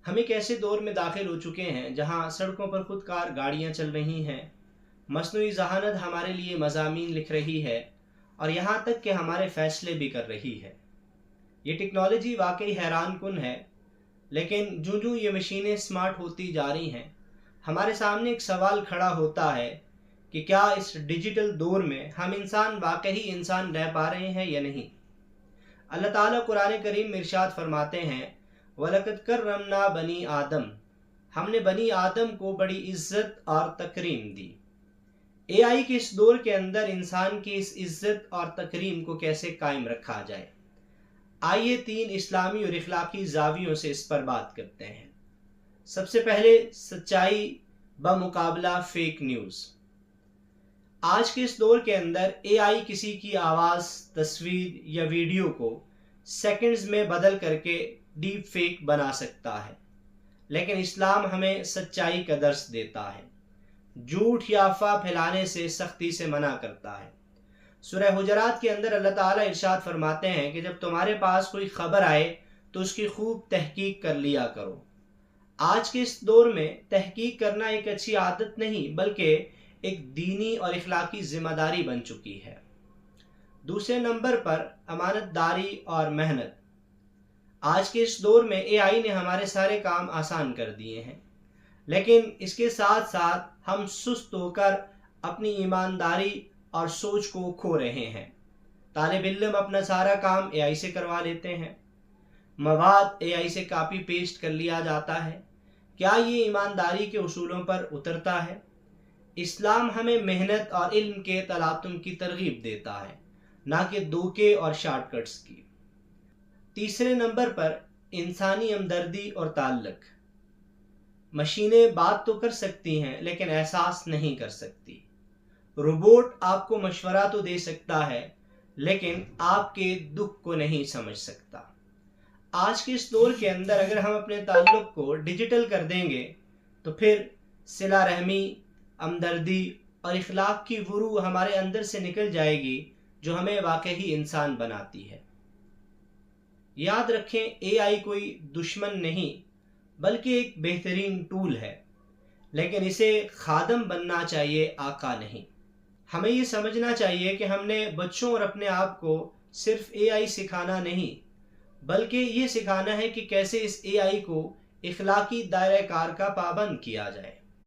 हम एक ऐसे दौर में दाखिल हो चुके हैं जहां सड़कों पर खुद कार गाड़ियां चल रही हैं, मसनूई ज़हानत हमारे लिए मज़ामीन लिख रही है और यहाँ तक कि हमारे फ़ैसले भी कर रही है। ये टेक्नोलॉजी वाकई हैरान कुन है, लेकिन जो जो ये मशीनें स्मार्ट होती जा रही हैं, हमारे सामने एक सवाल खड़ा होता है कि क्या इस डिजिटल दौर में हम इंसान वाकई इंसान रह पा रहे हैं या नहीं। अल्लाह ताला कुरान करीम में इरशाद फरमाते हैं, वलक़द कर्रमना बनी आदम, हमने बनी आदम को बड़ी इज्जत और तकरीम दी। एआई के इस दौर के अंदर इंसान की इस इज्जत और तकरीम को कैसे कायम रखा जाए, आइए 3 इस्लामी और इखलाकी ज़ावियों से इस पर बात करते हैं। सबसे पहले, सच्चाई बमुकाबला फेक न्यूज़। आज के इस दौर के अंदर एआई किसी की आवाज़, तस्वीर या वीडियो को सेकंड्स में बदल करके डीप फेक बना सकता है, लेकिन इस्लाम हमें सच्चाई का दर्स देता है, झूठ या अफवाह फैलाने से सख्ती से मना करता है। सूरह हुजरात के अंदर अल्लाह ताला इरशाद फरमाते हैं कि जब तुम्हारे पास कोई खबर आए तो उसकी खूब तहकीक कर लिया करो। आज के इस दौर में तहकीक करना एक अच्छी आदत नहीं बल्कि एक दीनी और इखलाकी जिम्मेदारी बन चुकी है। दूसरे नंबर पर अमानतदारी और मेहनत। आज के इस दौर में एआई ने हमारे सारे काम आसान कर दिए हैं, लेकिन इसके साथ साथ हम सुस्त होकर अपनी ईमानदारी और सोच को खो रहे हैं। तालिब इल्म अपना सारा काम एआई से करवा लेते हैं, मवाद एआई से कॉपी पेस्ट कर लिया जाता है। क्या ये ईमानदारी के उसूलों पर उतरता है? इस्लाम हमें मेहनत और इल्म के तलातुम की तरगीब देता है, ना कि धोखे और शॉर्टकट्स की। तीसरे नंबर पर इंसानी हमदर्दी और ताल्लुक। मशीनें बात तो कर सकती हैं लेकिन एहसास नहीं कर सकती। रोबोट आपको मशवरा तो दे सकता है लेकिन आपके दुख को नहीं समझ सकता। आज के इस दौर के अंदर अगर हम अपने ताल्लुक को डिजिटल कर देंगे तो फिर सिला रहमी, हमदर्दी और इखलाक की वो रूह हमारे अंदर से निकल जाएगी जो हमें वाकई इंसान बनाती है। याद रखें, एआई कोई दुश्मन नहीं बल्कि एक बेहतरीन टूल है, लेकिन इसे खादम बनना चाहिए, आका नहीं। हमें ये समझना चाहिए कि हमने बच्चों और अपने आप को सिर्फ एआई सिखाना नहीं बल्कि ये सिखाना है कि कैसे इस एआई को इखलाकी दायरे कार का पाबंद किया जाए।